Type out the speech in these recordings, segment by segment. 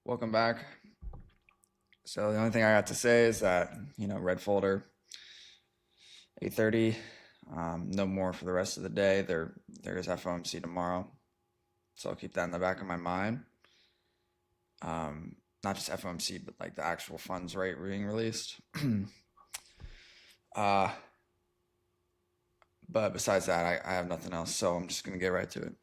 Welcome back. So the only thing I got to say is that, red folder, 8:30, no more for the rest of the day. There's FOMC tomorrow. So I'll keep that in the back of my mind. Not just FOMC, but like the actual funds rate being released. uh, but besides that, I have nothing else. So I'm just going to get right to it.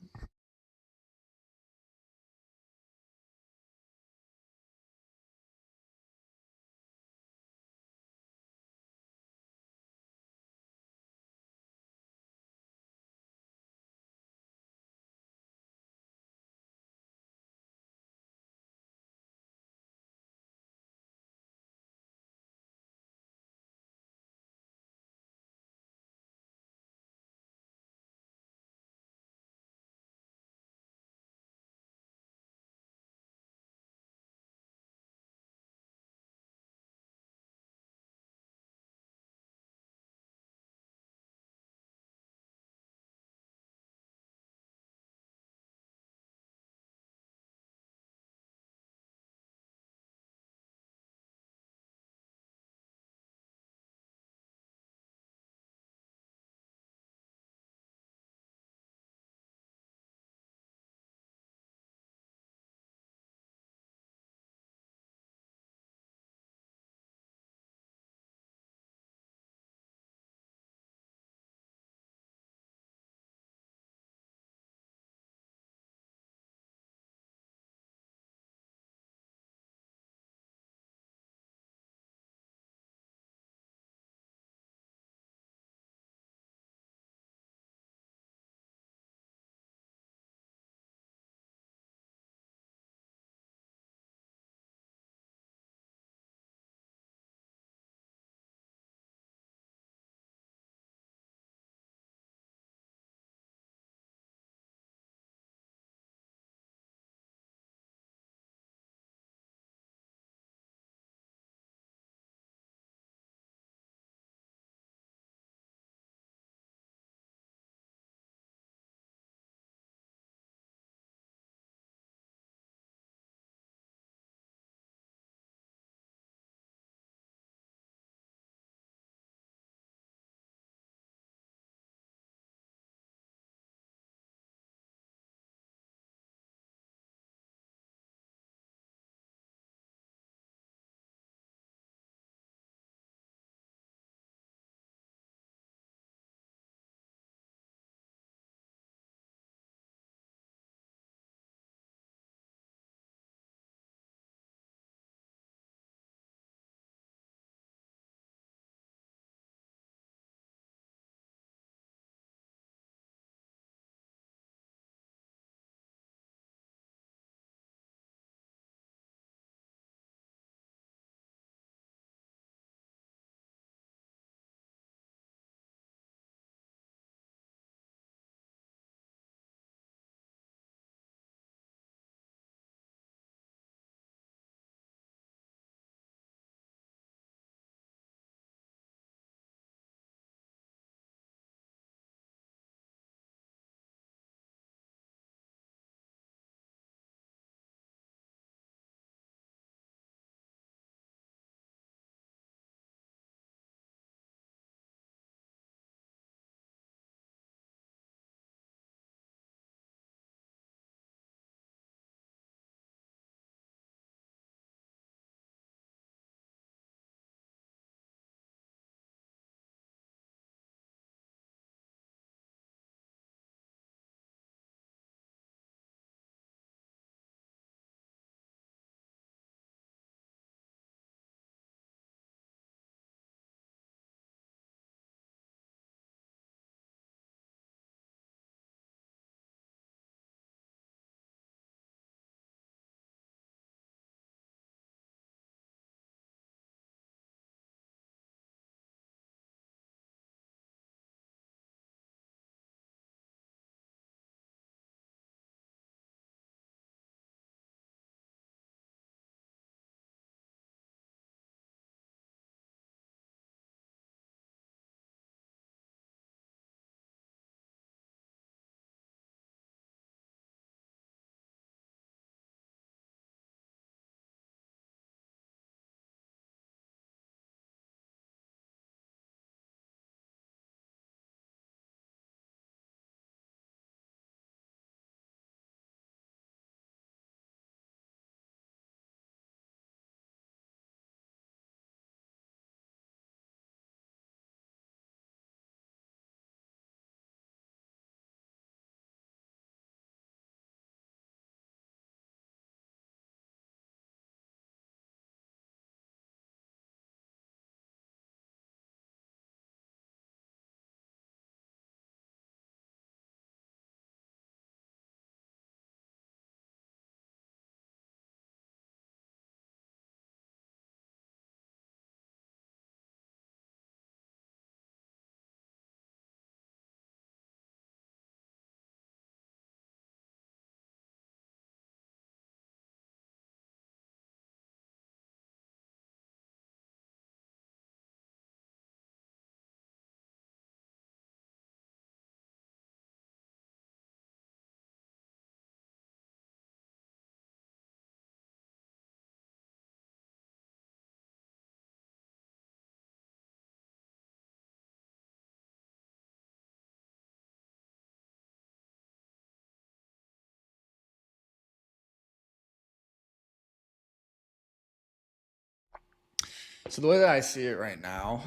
So the way that I see it right now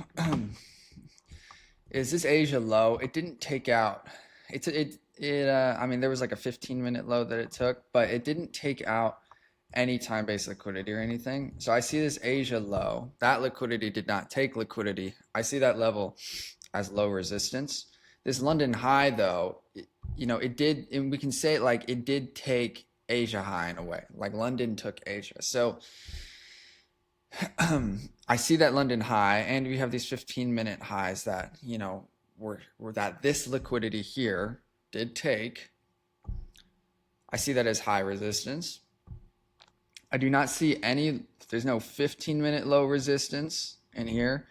is this Asia low. It didn't take out. I mean, there was like a 15-minute low that it took, but it didn't take out any time-based liquidity or anything. So I see this Asia low. That liquidity did not take liquidity. I see that level as low resistance. This London high, though, it did, and we can say it like it did take Asia high in a way, like London took Asia. So I see that London high, and we have these 15-minute highs that, were that this liquidity here did take. I see that as high resistance. I do not see there's no 15-minute low resistance in here.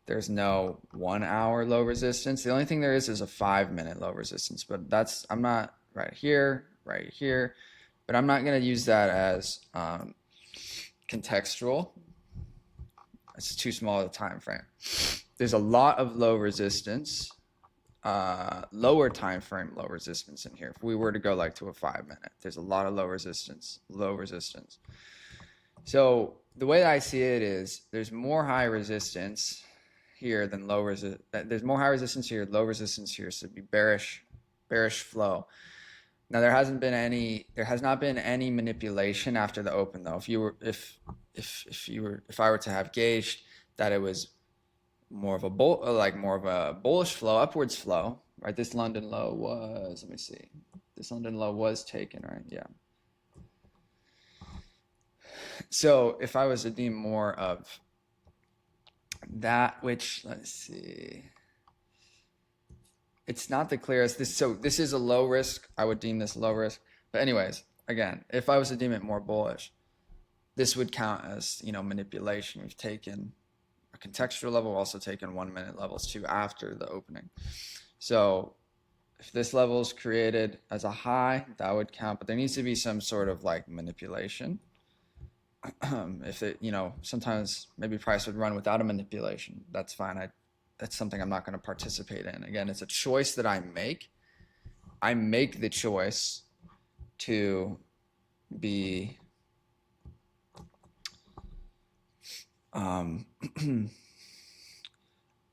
There's no 1 hour low resistance. The only thing there is a 5-minute low resistance, but I'm not right here, but I'm not going to use that as contextual. It's too small of a time frame. There's a lot of low resistance, lower time frame low resistance in here. If we were to go like to a 5-minute, there's a lot of low resistance. So the way that I see it is there's more high resistance here than low resistance. There's more high resistance here, low resistance here. So it'd be bearish flow. Now there has not been any manipulation after the open though. If I were to have gauged that it was more of a bullish flow, upwards flow, right? This London low was, let me see. This London low was taken, right? Yeah. So if I was to deem more of that, which, let's see, it's not the clearest. This is a low risk. I would deem this low risk. But anyways, again, if I was to deem it more bullish, this would count as, manipulation. We've taken a contextual level, also taken 1-minute levels too after the opening. So if this level is created as a high, that would count, but there needs to be some sort of like manipulation. If it, sometimes maybe price would run without a manipulation. That's fine. That's something I'm not going to participate in. Again, it's a choice that I make. I make the choice to be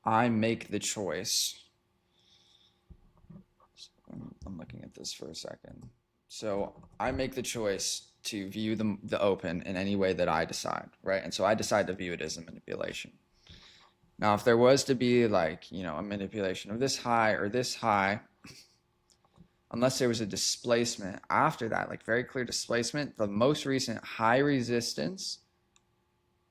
I make the choice. I'm looking at this for a second. So I make the choice to view the open in any way that I decide, right? And so I decide to view it as a manipulation. Now, if there was to be like, a manipulation of this high or this high, unless there was a displacement after that, like very clear displacement, the most recent high resistance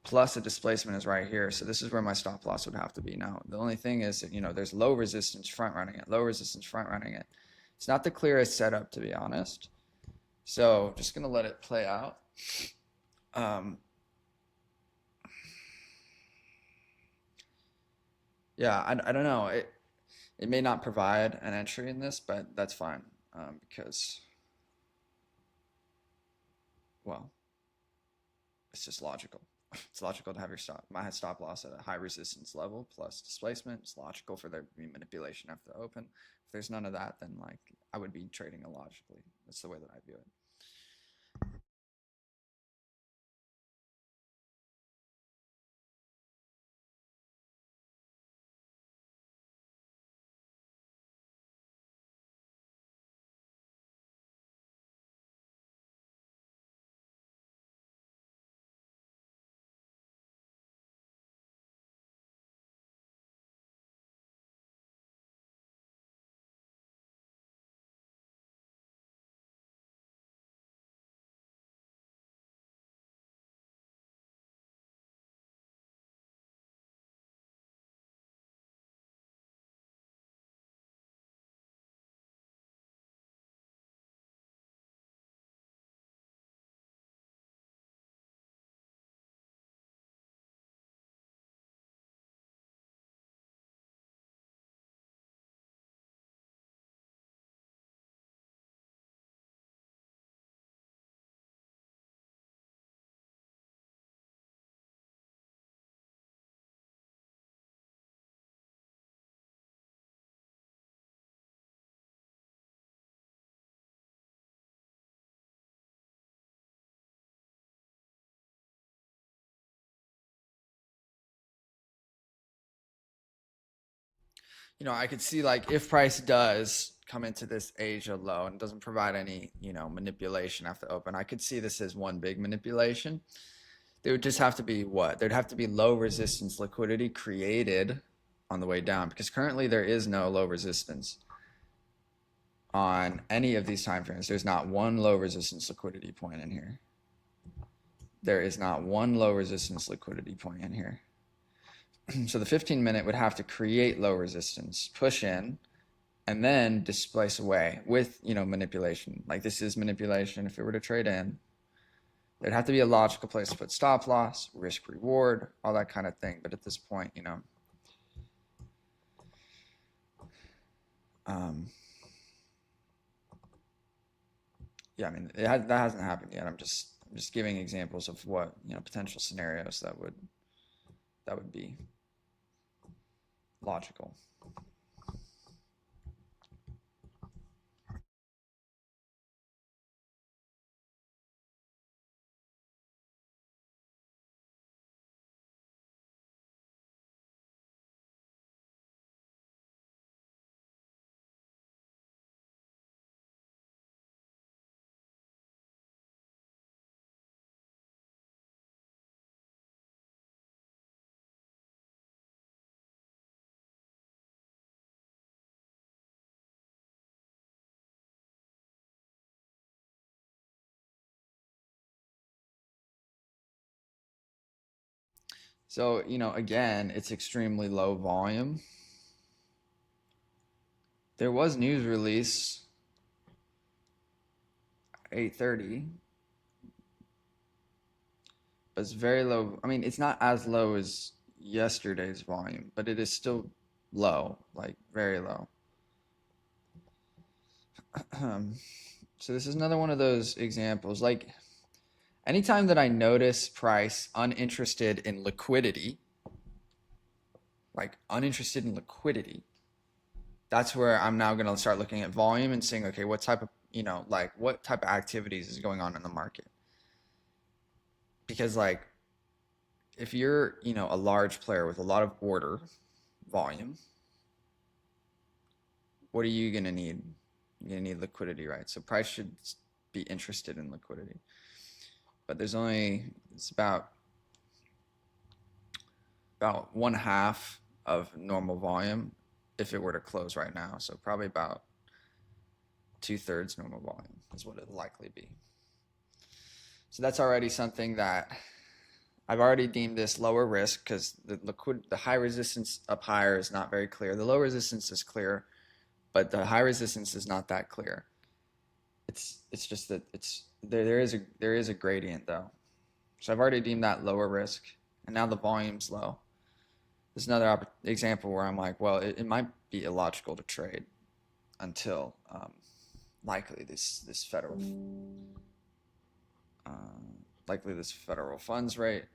plus a displacement is right here. So this is where my stop loss would have to be. Now, the only thing is that, there's low resistance front running it, low resistance front running it. It's not the clearest setup, to be honest. So just going to let it play out. Yeah, I don't know. It may not provide an entry in this, but that's fine because, well, it's just logical. It's logical to have my stop loss at a high resistance level plus displacement. It's logical for there to be manipulation after the open. If there's none of that, then like I would be trading illogically. That's the way that I view it. I could see like if price does come into this Asia low and doesn't provide any, manipulation after open, I could see this as one big manipulation. There would just have to be what? There'd have to be low resistance liquidity created on the way down because currently there is no low resistance on any of these time frames. There's not one low resistance liquidity point in here. There is not one low resistance liquidity point in here. So the 15-minute would have to create low resistance, push in, and then displace away with, manipulation. Like this is manipulation. If it were to trade in, there'd have to be a logical place to put stop loss, risk reward, all that kind of thing. But at this point, yeah, I mean, that hasn't happened yet. I'm just giving examples of what, potential scenarios that would be logical. So, again, it's extremely low volume. There was news release 8:30, but it's very low. I mean, it's not as low as yesterday's volume, but it is still low, like very low. So this is another one of those examples. Like anytime that I notice price uninterested in liquidity, that's where I'm now going to start looking at volume and saying, okay, what type of, what type of activities is going on in the market? Because like if you're, a large player with a lot of order volume, what are you going to need? You're going to need liquidity, right? So price should be interested in liquidity. But it's about 1/2 of normal volume if it were to close right now. So probably about 2/3 normal volume is what it'll likely be. So that's already something that I've already deemed this lower risk because the high resistance up higher is not very clear. The low resistance is clear, but the high resistance is not that clear. It's just that there is a gradient though. So I've already deemed that lower risk, and now the volume's low. There's another example where I'm like, well, it might be illogical to trade until likely this federal funds rate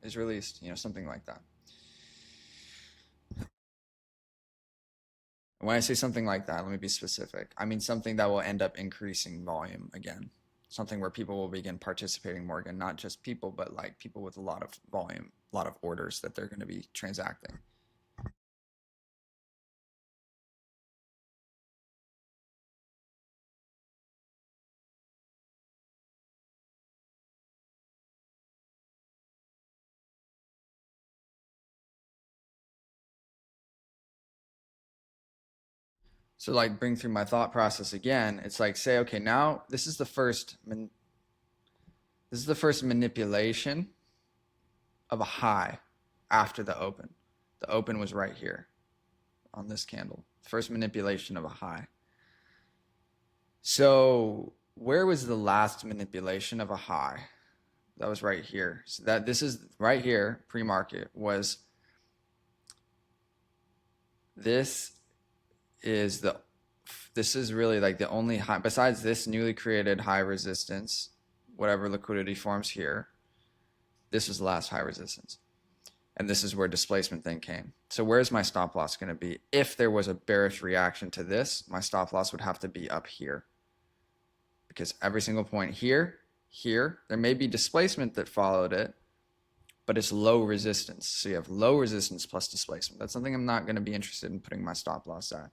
is released, something like that. And when I say something like that, let me be specific. I mean something that will end up increasing volume again. Something where people will begin participating more again, not just people, but like people with a lot of volume, a lot of orders that they're going to be transacting. So like bring through my thought process again. It's like say, okay, now this is the first manipulation of a high after the open. The open was right here on this candle. First manipulation of a high. So where was the last manipulation of a high? That was right here. So this is right here, pre-market was this is really like the only high besides this newly created high resistance, whatever liquidity forms here. This was the last high resistance. And this is where displacement thing came. So where's my stop loss going to be? If there was a bearish reaction to this, my stop loss would have to be up here. Because every single point here, there may be displacement that followed it, but it's low resistance. So you have low resistance plus displacement. That's something I'm not going to be interested in putting my stop loss at.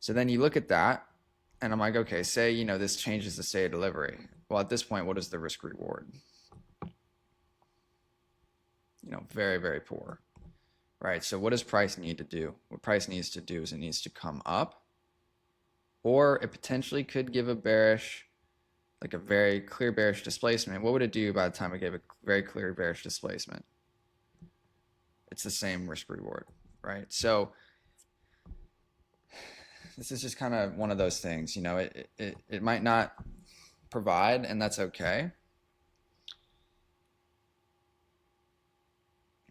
So then you look at that, and I'm like, okay, say, you know, this changes the state of delivery. Well, at this point, what is the risk reward? You know, very, very poor, right? So what does price need to do? What price needs to do is it needs to come up, or it potentially could give a bearish, like a very clear bearish displacement. What would it do by the time it gave a very clear bearish displacement? It's the same risk reward, right? So this is just kind of one of those things, you know, it might not provide, and that's okay.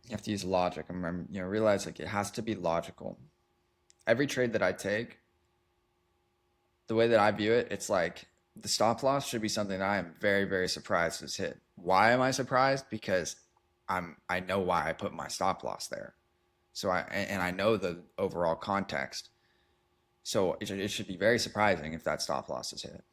You have to use logic and remember, you know, realize like it has to be logical. Every trade that I take, the way that I view it, it's like the stop loss should be something that I am very, very surprised is hit. Why am I surprised? Because I know why I put my stop loss there. So I know the overall context. So it should be very surprising if that stop loss is hit.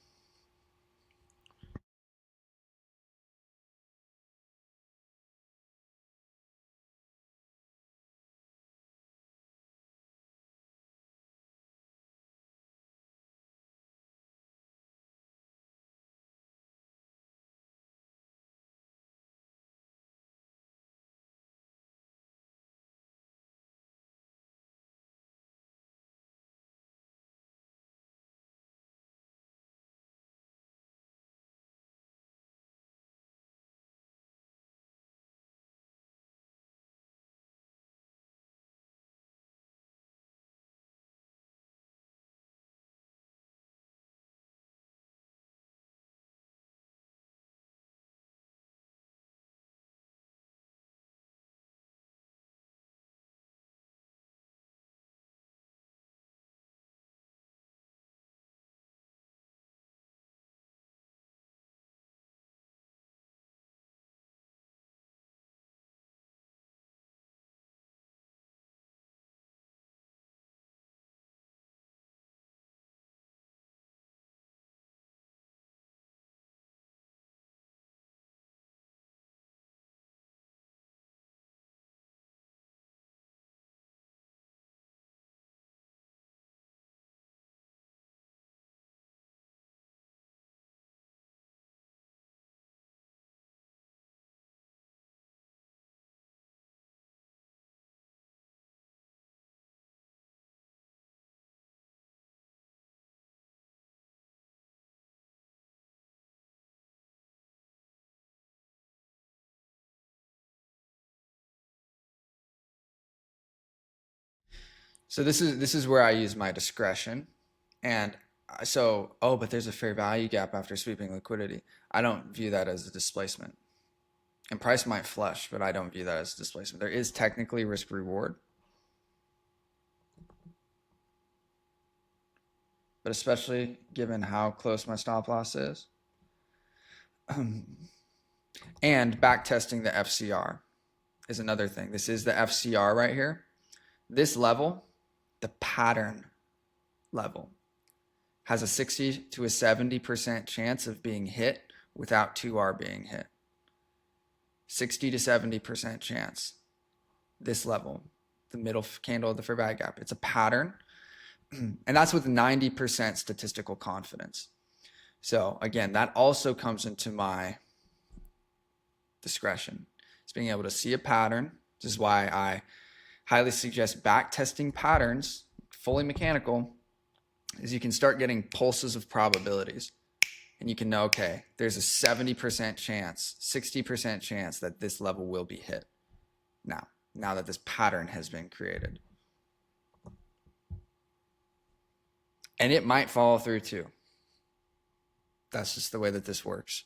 So this is where I use my discretion. And so, oh, but there's a fair value gap after sweeping liquidity. I don't view that as a displacement. And price might flush, but I don't view that as displacement. There is technically risk reward, but especially given how close my stop loss is. And back testing the FCR is another thing. This is the FCR right here. This level, the pattern level, has a 60 to a 70% chance of being hit without 2R being hit. 60 to 70% chance. This level, the middle candle of the fair value gap, it's a pattern. And that's with 90% statistical confidence. So again, that also comes into my discretion. It's being able to see a pattern. This is why I highly suggest back testing patterns, fully mechanical, is you can start getting pulses of probabilities. And you can know, okay, there's a 70% chance, 60% chance that this level will be hit. Now that this pattern has been created. And it might follow through too. That's just the way that this works.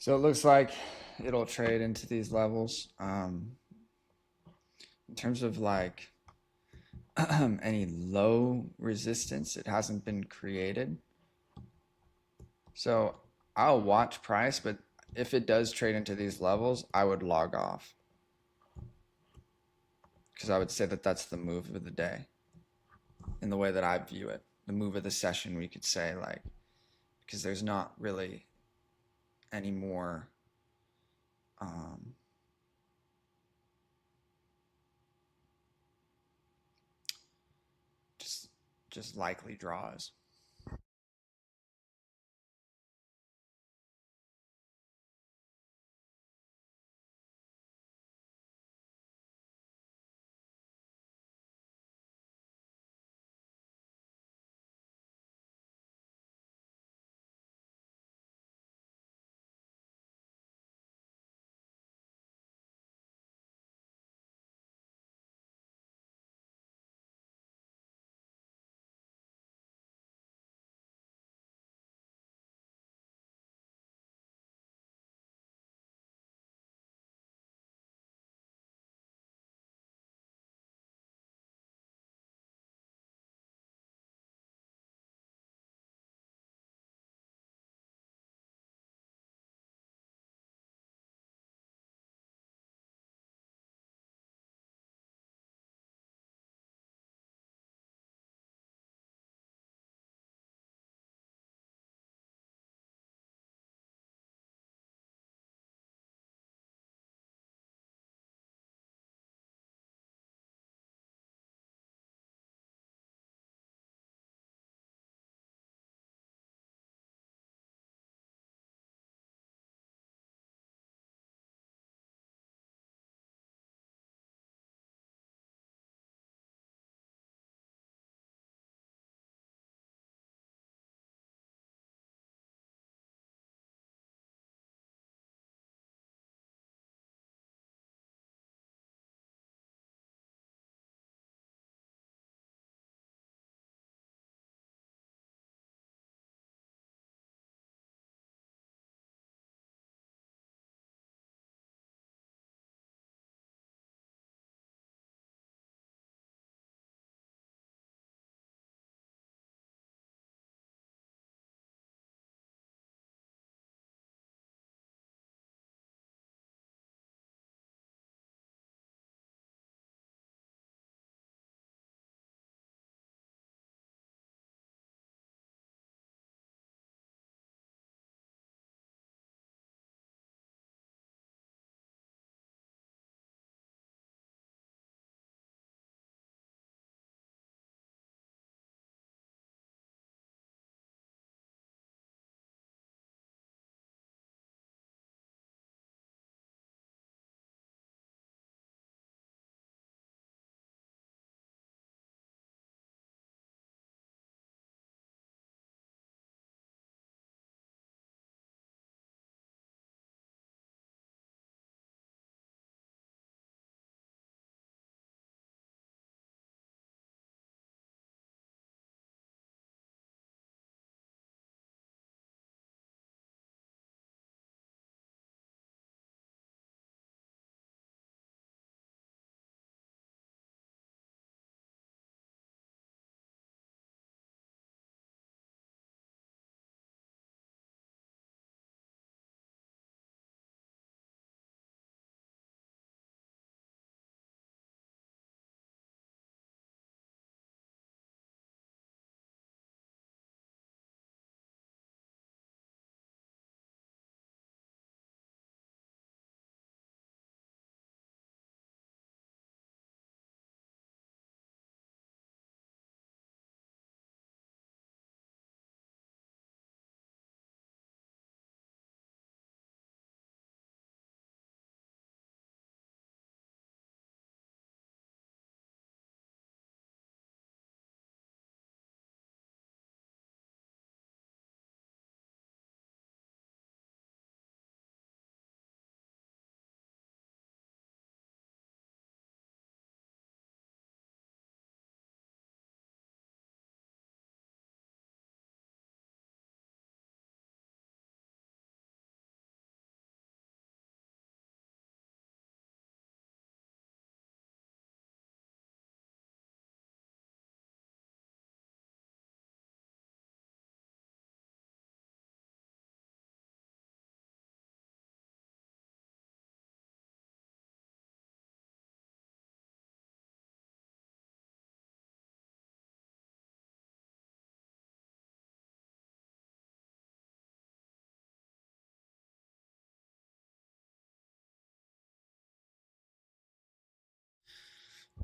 So it looks like it'll trade into these levels. In terms of like any low resistance, it hasn't been created. So I'll watch price, but if it does trade into these levels, I would log off because I would say that that's the move of the day in the way that I view it. The move of the session, we could say, like, because there's not really any more um, just just likely draws.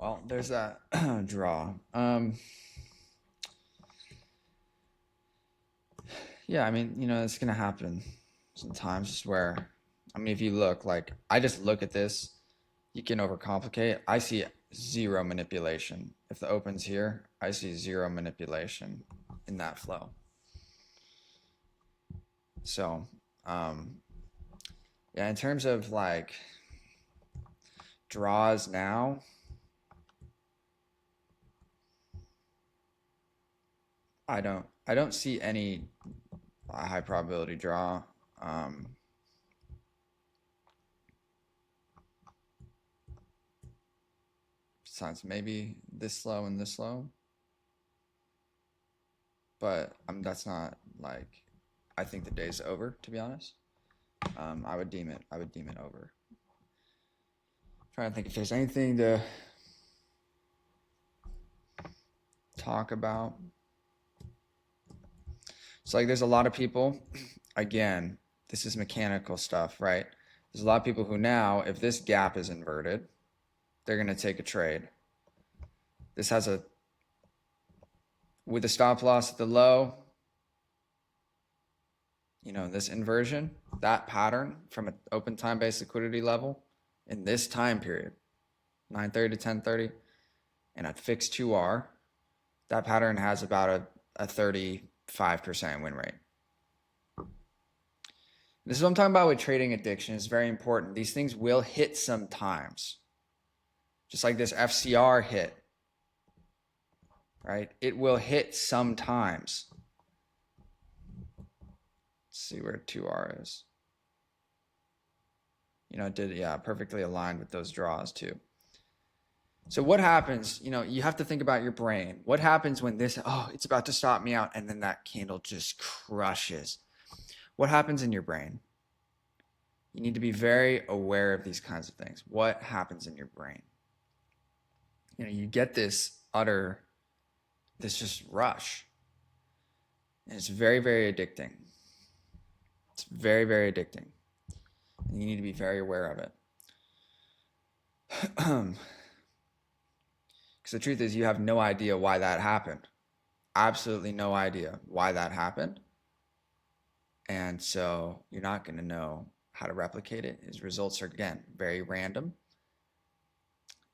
Well, there's that draw. Yeah, I mean, it's gonna happen sometimes where, I mean, if you look, like, I just look at this, you can overcomplicate. I see zero manipulation. If the open's here, I see zero manipulation in that flow. So, yeah, in terms of like draws now, I don't see any high probability draw. Besides maybe this low and this low, but that's not like, I think the day's over, to be honest. I would deem it over. Trying to think if there's anything to talk about. So like, there's a lot of people, again, this is mechanical stuff, right? There's a lot of people who now, if this gap is inverted, they're going to take a trade. This has with a stop loss at the low, this inversion, that pattern from an open time-based liquidity level in this time period, 9:30 to 10:30, and at fixed 2R, that pattern has about a 35% win rate. This is what I'm talking about with trading addiction. It's very important. These things will hit sometimes. Just like this FCR hit, right? It will hit sometimes. Let's see where 2R is. It did, yeah, perfectly aligned with those draws too. So what happens, you have to think about your brain. What happens when this, it's about to stop me out, and then that candle just crushes? What happens in your brain? You need to be very aware of these kinds of things. What happens in your brain? You get this just rush. And it's very, very addicting. It's very, very addicting. And you need to be very aware of it. Because the truth is, you have no idea why that happened. Absolutely no idea why that happened. And so you're not going to know how to replicate it. His results are, again, very random.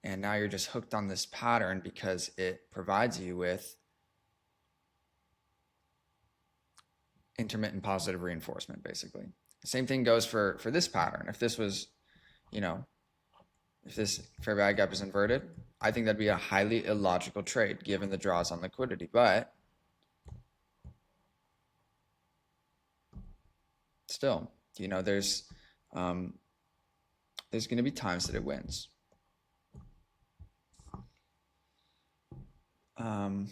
And now you're just hooked on this pattern because it provides you with intermittent positive reinforcement, basically. The same thing goes for this pattern. If this was, if this fair value gap is inverted, I think that'd be a highly illogical trade given the draws on liquidity. But still, there's going to be times that it wins. And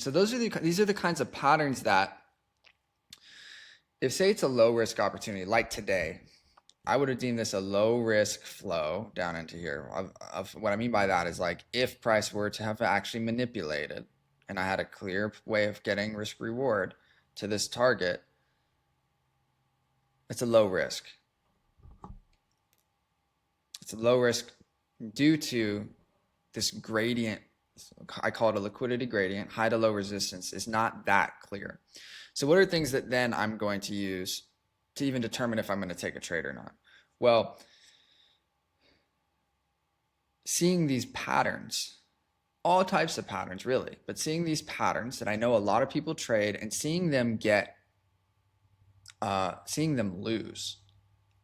so these are the kinds of patterns that, if say it's a low risk opportunity, like today, I would have deemed this a low risk flow down into here. What I mean by that is, like, if price were to have actually manipulated and I had a clear way of getting risk reward to this target, it's a low risk. It's a low risk due to this gradient. I call it a liquidity gradient. High to low resistance is not that clear. So what are things that then I'm going to use to even determine if I'm going to take a trade or not? Well, seeing these patterns, all types of patterns really, but seeing these patterns that I know a lot of people trade, and seeing them lose,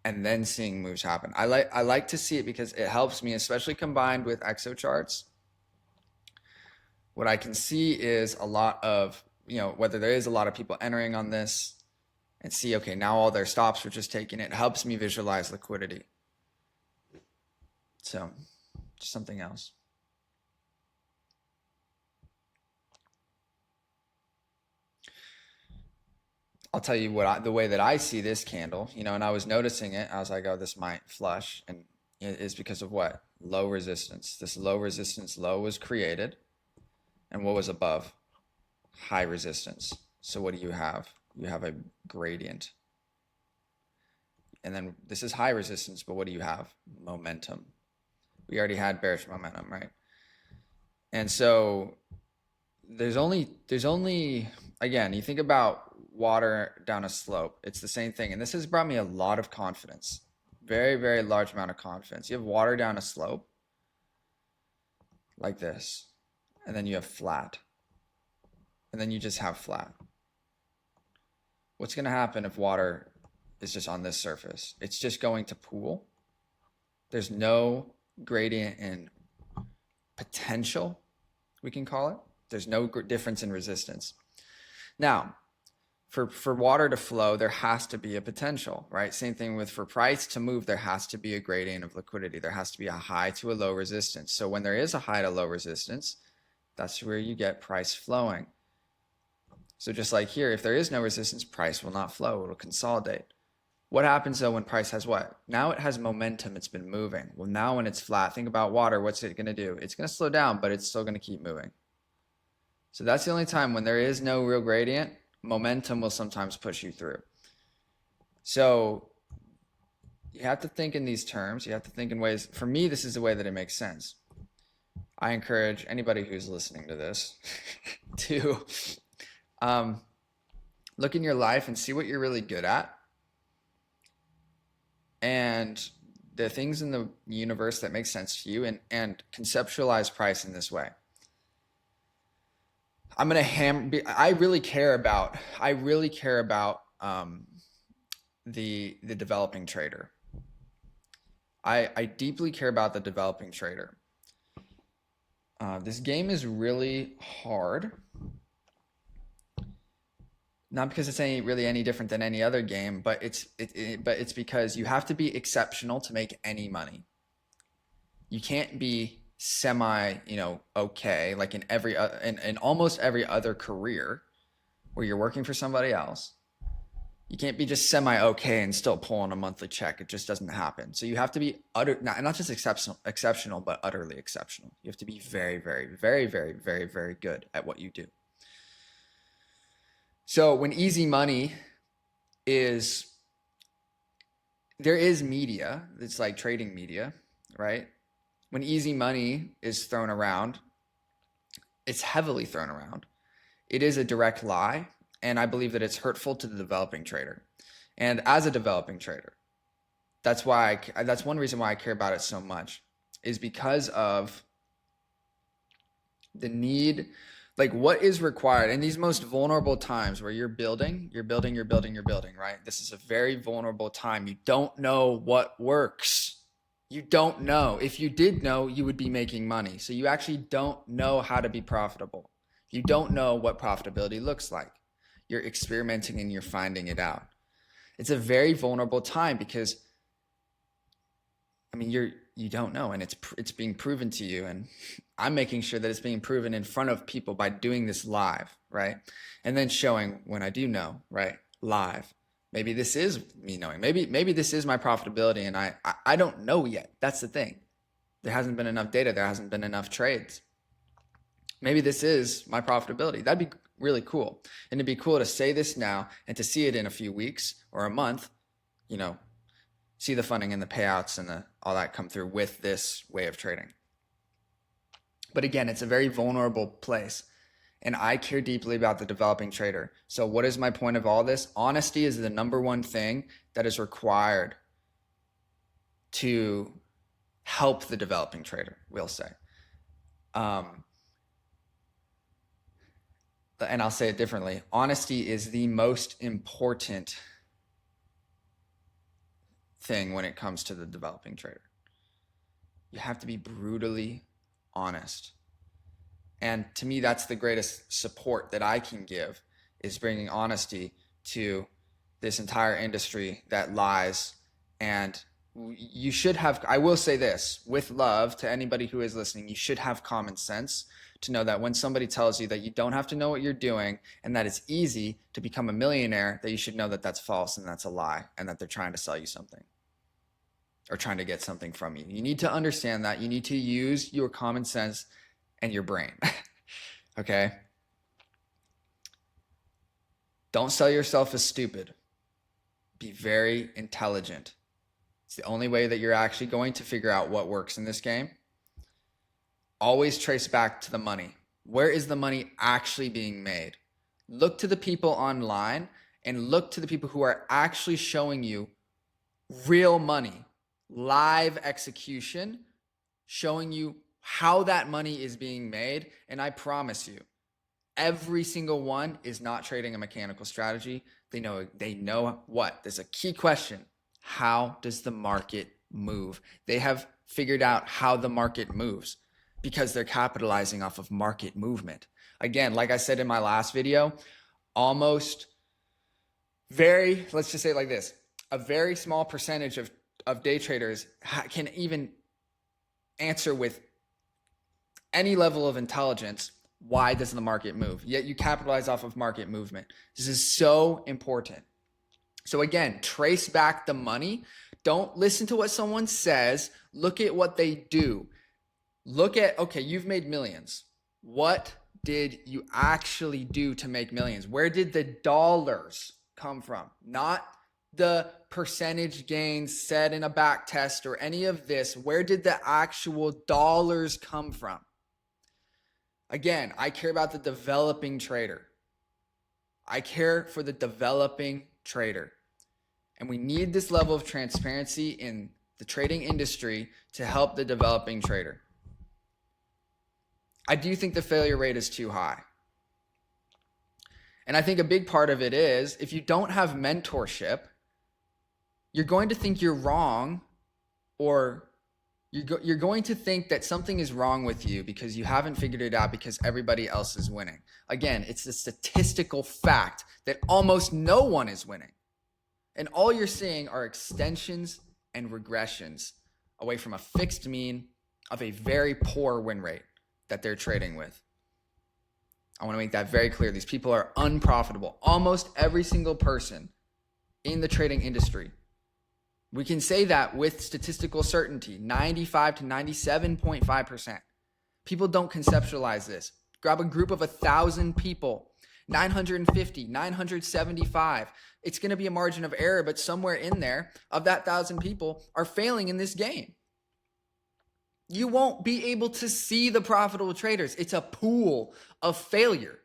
and then seeing moves happen. I like to see it because it helps me, especially combined with exo charts. What I can see is a lot of, whether there is a lot of people entering on this, and see, okay, now all their stops were just taken. It helps me visualize liquidity. So, just something else. I'll tell you the way that I see this candle, and I was noticing it. I was like, oh, this might flush. And it is because of what? Low resistance. This low resistance low was created. And what was above? High resistance. So what do you have? You have a gradient. And then this is high resistance, but what do you have? Momentum. We already had bearish momentum, right? And so there's only again, you think about water down a slope. It's the same thing. And this has brought me a lot of confidence. Very, very large amount of confidence. You have water down a slope like this, and then you have flat. And then you just have flat. What's going to happen if water is just on this surface? It's just going to pool. There's no gradient in potential, we can call it. There's no difference in resistance. Now, for water to flow, there has to be a potential, right? Same thing with for price to move, there has to be a gradient of liquidity. There has to be a high to a low resistance. So when there is a high to low resistance, that's where you get price flowing. So just like here, if there is no resistance, price will not flow. It'll consolidate. What happens though when price has what? Now it has momentum. It's been moving. Well, now when it's flat, think about water. What's it going to do? It's going to slow down, but it's still going to keep moving. So that's the only time when there is no real gradient, momentum will sometimes push you through. So you have to think in these terms. You have to think in ways. For me, this is the way that it makes sense. I encourage anybody who's listening to this to look in your life and see what you're really good at and the things in the universe that make sense to you, and conceptualize price in this way. I'm going to I really care about the developing trader. I deeply care about the developing trader. This game is really hard. Not because it's really any different than any other game, but it's because you have to be exceptional to make any money. You can't be semi, okay, like in almost every other career where you're working for somebody else. You can't be just semi okay and still pulling a monthly check. It just doesn't happen. So you have to be not just exceptional, but utterly exceptional. You have to be very, very, very, very, very, very good at what you do. So when easy money there is media, it's like trading media, right? When easy money is thrown around, it's heavily thrown around. It is a direct lie, and I believe that it's hurtful to the developing trader. And as a developing trader, that's one reason why I care about it so much, is because of the need. Like what is required in these most vulnerable times where you're building, right? This is a very vulnerable time. You don't know what works. You don't know. If you did know, you would be making money. So you actually don't know how to be profitable. You don't know what profitability looks like. You're experimenting and you're finding it out. It's a very vulnerable time because, you don't know, and it's being proven to you, and I'm making sure that it's being proven in front of people by doing this live, right? And then showing when I do know, right? Live. Maybe this is me knowing. Maybe this is my profitability, and I don't know yet. That's the thing. There hasn't been enough data. There hasn't been enough trades. Maybe this is my profitability. That'd be really cool. And it'd be cool to say this now and to see it in a few weeks or a month, see the funding and the payouts and all that come through with this way of trading. But again, it's a very vulnerable place, and I care deeply about the developing trader. So what is my point of all this? Honesty is the number one thing that is required to help the developing trader, we'll say. And I'll say it differently. Honesty is the most important thing when it comes to the developing trader. You have to be brutally honest. And to me, that's the greatest support that I can give, is bringing honesty to this entire industry that lies. And you should have, I will say this with love to anybody who is listening, you should have common sense to know that when somebody tells you that you don't have to know what you're doing and that it's easy to become a millionaire, that you should know that that's false and that's a lie and that they're trying to sell you something or trying to get something from you. You need to understand that. You need to use your common sense and your brain. Okay? Don't sell yourself as stupid. Be very intelligent. It's the only way that you're actually going to figure out what works in this game always trace back to the money. Where is the money actually being made? Look to the people online and look to the people who are actually showing you real money, live execution, showing you how that money is being made. And I promise you, every single one is not trading a mechanical strategy. They know what? There's a key question. How does the market move? They have figured out how the market moves because they're capitalizing off of market movement. Again, like I said in my last video, let's just say it like this, a very small percentage of day traders can even answer with any level of intelligence, why does the market move? Yet you capitalize off of market movement. This is so important. So again, trace back the money. Don't listen to what someone says. Look at what they do. Look at, okay, you've made millions. What did you actually do to make millions? Where did the dollars come from? Not the percentage gains said in a back test or any of this. Where did the actual dollars come from? Again, I care about the developing trader. I care for the developing trader. And we need this level of transparency in the trading industry to help the developing trader. I do think the failure rate is too high. And I think a big part of it is if you don't have mentorship, you're going to think you're wrong, or you're going to think that something is wrong with you because you haven't figured it out because everybody else is winning. Again, it's a statistical fact that almost no one is winning. And all you're seeing are extensions and regressions away from a fixed mean of a very poor win rate that they're trading with. I want to make that very clear. These people are unprofitable. Almost every single person in the trading industry. We can say that with statistical certainty, 95 to 97.5%. People don't conceptualize this. Grab a group of 1,000 people, 950, 975. It's going to be a margin of error, but somewhere in there of that 1,000 people are failing in this game. You won't be able to see the profitable traders. It's a pool of failure.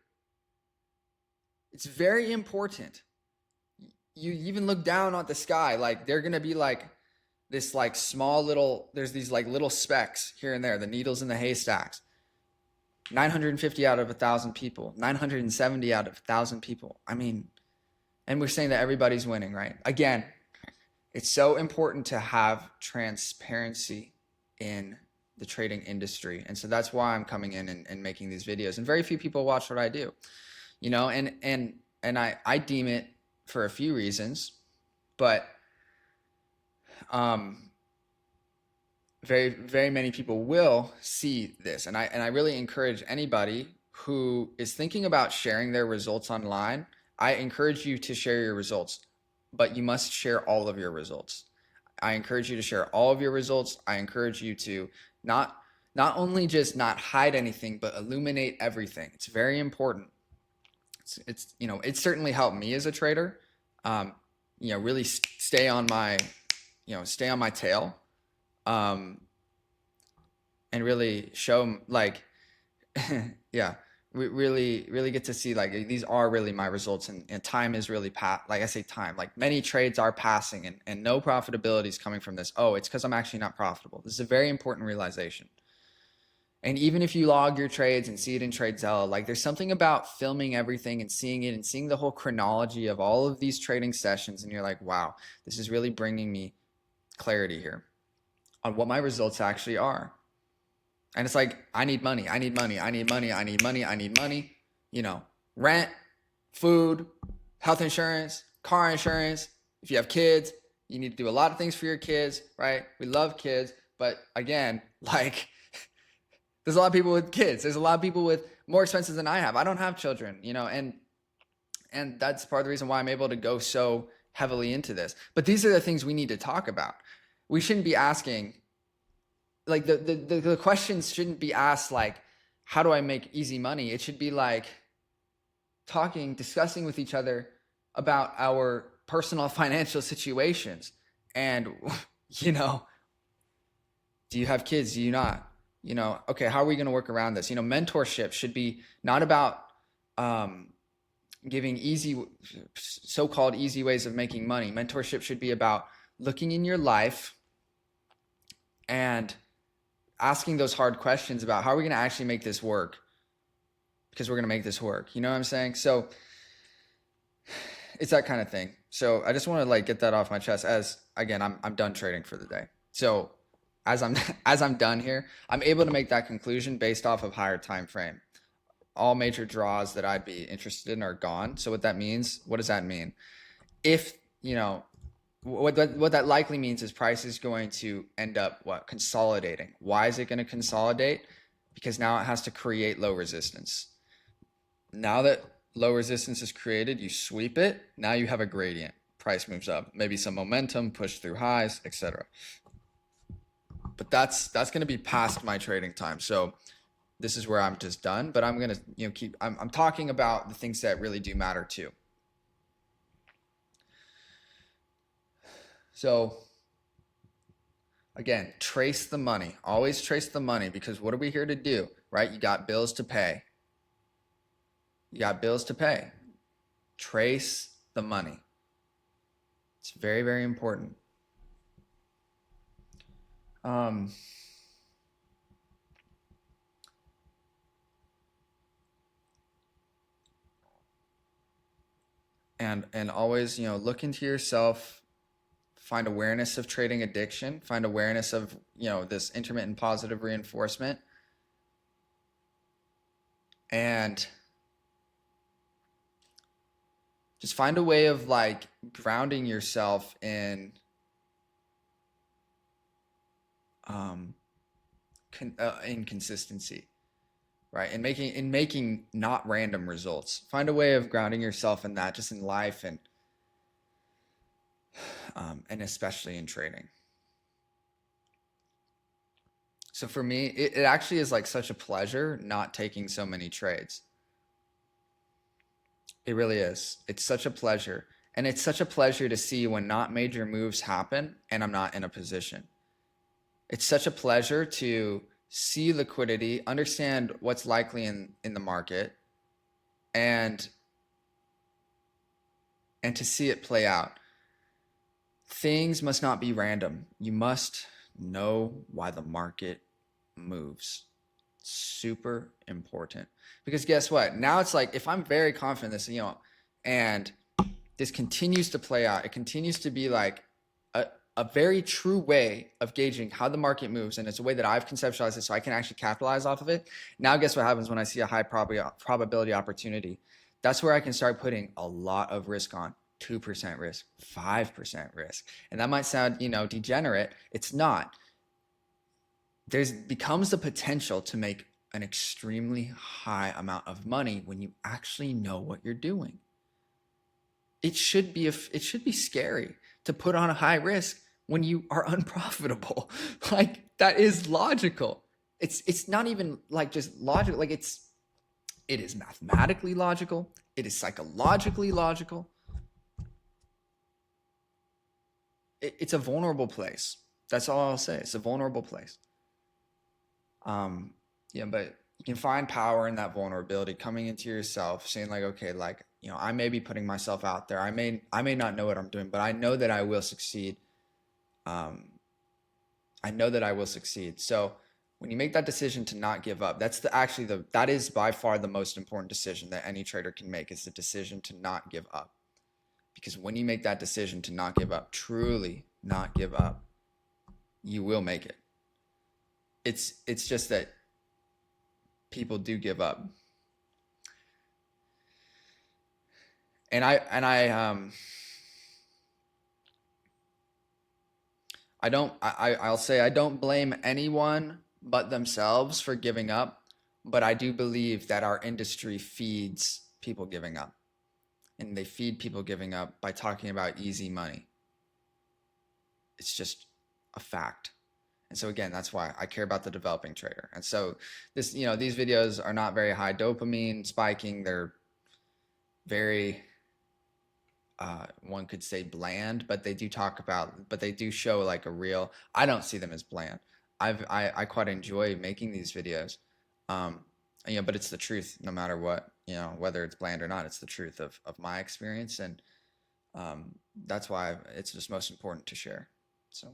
It's very important. You even look down at the sky, like they're going to be like this like small little, there's these like little specks here and there, the needles in the haystacks. 950 out of 1,000 people, 970 out of 1,000 people. I mean, and we're saying that everybody's winning, right? Again, it's so important to have transparency in the trading industry. And so that's why I'm coming in and making these videos. And very few people watch what I do, you know, and I deem it for a few reasons, but very, very many people will see this. And I really encourage anybody who is thinking about sharing their results online, I encourage you to share your results, but you must share all of your results. I encourage you to share all of your results. I encourage you to not only just not hide anything, but illuminate everything. It's very important. It's you know, it certainly helped me as a trader, you know, really stay on my tail, and really show like, yeah, we really get to see like these are really my results, and time is really like I say time, like many trades are passing and no profitability is coming from this. Oh, it's because I'm actually not profitable. This is a very important realization. And even if you log your trades and see it in TradeZella, like there's something about filming everything and seeing it and seeing the whole chronology of all of these trading sessions. And you're like, wow, this is really bringing me clarity here on what my results actually are. And it's like, I need money, I need money, I need money, I need money, I need money, you know, rent, food, health insurance, car insurance. If you have kids, you need to do a lot of things for your kids, right? We love kids, but again, like, there's a lot of people with kids. There's a lot of people with more expenses than I have. I don't have children, you know, and that's part of the reason why I'm able to go so heavily into this. But these are the things we need to talk about. We shouldn't be asking, like the questions shouldn't be asked like, how do I make easy money? It should be like discussing with each other about our personal financial situations. And, you know, do you have kids? Do you not? okay, how are we going to work around this? Mentorship should be not about um, giving so-called easy ways of making money. Mentorship should be about looking in your life and asking those hard questions about how are we going to actually make this work, because we're going to make this work. You know what I'm saying? So it's that kind of thing. So I just want to like get that off my chest, as again, I'm done trading for the day. So as I'm as I'm done here, I'm able to make that conclusion based off of higher time frame. All major draws that I'd be interested in are gone. So what does that mean? If, what that likely means is price is going to end up consolidating. Why is it going to consolidate? Because now it has to create low resistance. Now that low resistance is created, you sweep it. Now you have a gradient. Price moves up, maybe some momentum, push through highs, etc. But that's going to be past my trading time. So this is where I'm just done. But I'm going to I'm talking about the things that really do matter too. So again, trace the money. Always trace the money, because what are we here to do, right? You got bills to pay. You got bills to pay. Trace the money. It's very, very important. And always, look into yourself, find awareness of trading addiction, find awareness of, this intermittent positive reinforcement, and just find a way of like grounding yourself in consistency, right? And making not random results. Find a way of grounding yourself in that, just in life, and especially in trading. So for me, it actually is like such a pleasure not taking so many trades. It really is. It's such a pleasure. And it's such a pleasure to see when not major moves happen and I'm not in a position. It's such a pleasure to see liquidity, understand what's likely in the market, and to see it play out. Things must not be random. You must know why the market moves. Super important. Because guess what? Now it's like, if I'm very confident in this, and this continues to play out, it continues to be like a very true way of gauging how the market moves, and it's a way that I've conceptualized it so I can actually capitalize off of it. Now guess what happens when I see a high probability opportunity? That's where I can start putting a lot of risk on. 2% risk, 5% risk. And that might sound, degenerate. It's not. There's becomes the potential to make an extremely high amount of money when you actually know what you're doing. It should be scary to put on a high risk when you are unprofitable. Like, that is logical. It's not even like just logical. Like, it is mathematically logical. It is psychologically logical. It's a vulnerable place. That's all I'll say. It's a vulnerable place. But you can find power in that vulnerability, coming into yourself, saying like, okay, like, I may be putting myself out there. I may not know what I'm doing, but I know that I will succeed. I know that I will succeed. So when you make that decision to not give up, that is by far the most important decision that any trader can make, is the decision to not give up. Because when you make that decision to not give up, truly not give up, you will make it. It's just that people do give up. And I'll say I don't blame anyone but themselves for giving up, but I do believe that our industry feeds people giving up. And they feed people giving up by talking about easy money. It's just a fact. And so again, that's why I care about the developing trader. And so these videos are not very high dopamine spiking. They're very, one could say bland, but they do show like a real, I don't see them as bland. I quite enjoy making these videos. But it's the truth no matter what, whether it's bland or not, it's the truth of my experience. And that's why it's just most important to share. So.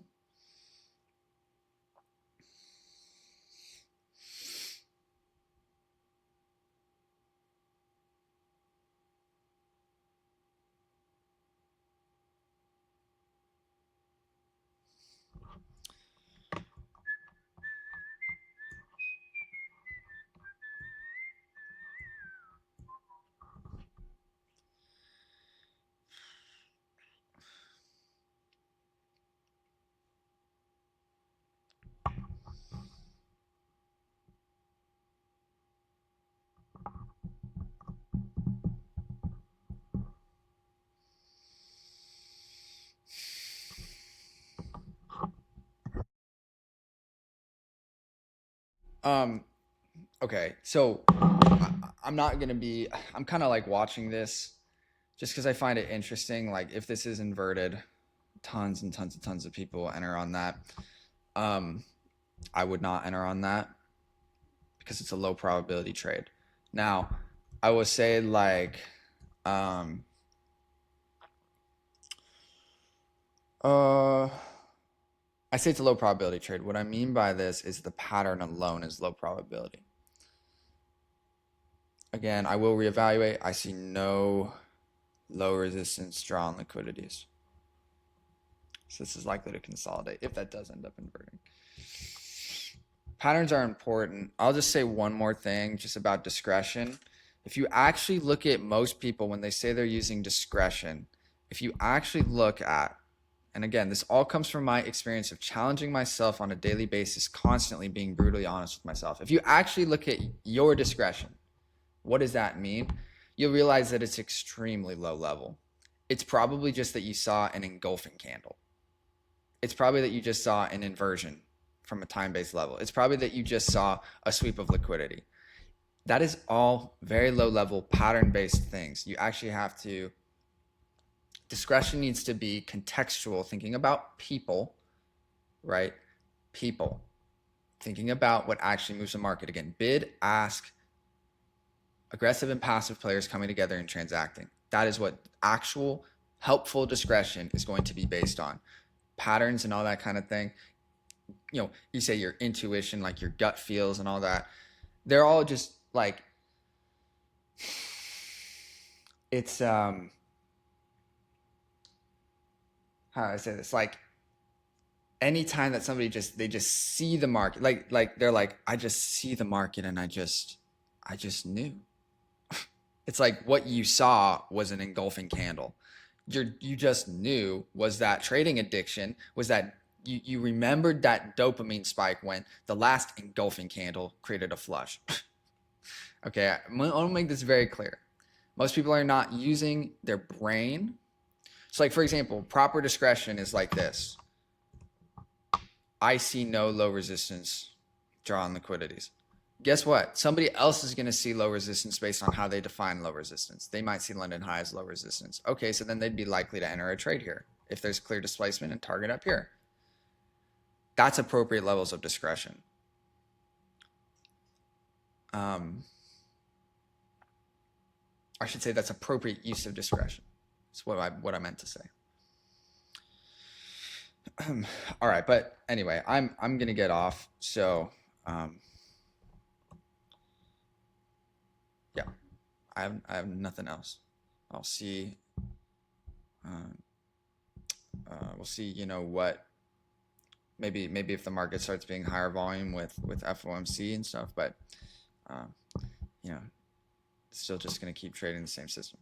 Um, okay, so I'm not gonna be. I'm kind of like watching this just because I find it interesting. Like if this is inverted, tons and tons and tons of people enter on that. Um, I would not enter on that because it's a low probability trade. Now, I will say like, um, uh, I say it's a low probability trade. What I mean by this is the pattern alone is low probability. Again, I will reevaluate. I see no low resistance draw on liquidities. So this is likely to consolidate if that does end up inverting. Patterns are important. I'll just say one more thing just about discretion. If you actually look at most people when they say they're using discretion, if you actually look at, and again, this all comes from my experience of challenging myself on a daily basis, constantly being brutally honest with myself. If you actually look at your discretion, what does that mean? You'll realize that it's extremely low level. It's probably just that you saw an engulfing candle. It's probably that you just saw an inversion from a time-based level. It's probably that you just saw a sweep of liquidity. That is all very low-level pattern-based things. You actually have to, discretion needs to be contextual, thinking about people, right? People. Thinking about what actually moves the market. Again, bid, ask, aggressive and passive players coming together and transacting. That is what actual helpful discretion is going to be based on. Patterns and all that kind of thing. You say your intuition, like your gut feels and all that. They're all just like, it's how do I say this? Like anytime that somebody they just see the market, like they're like, I just see the market and I just knew. It's like what you saw was an engulfing candle. You just knew was that trading addiction, was that you remembered that dopamine spike when the last engulfing candle created a flush. Okay, I want to make this very clear. Most people are not using their brain. So like, for example, proper discretion is like this. I see no low resistance draw on liquidities. Guess what? Somebody else is going to see low resistance based on how they define low resistance. They might see London high as low resistance. Okay, so then they'd be likely to enter a trade here if there's clear displacement and target up here. That's appropriate levels of discretion. I should say that's appropriate use of discretion. That's what I meant to say. All right, but anyway, I'm gonna get off. So yeah, I have nothing else. I'll see. We'll see. What? Maybe if the market starts being higher volume with FOMC and stuff, but still just gonna keep trading the same system.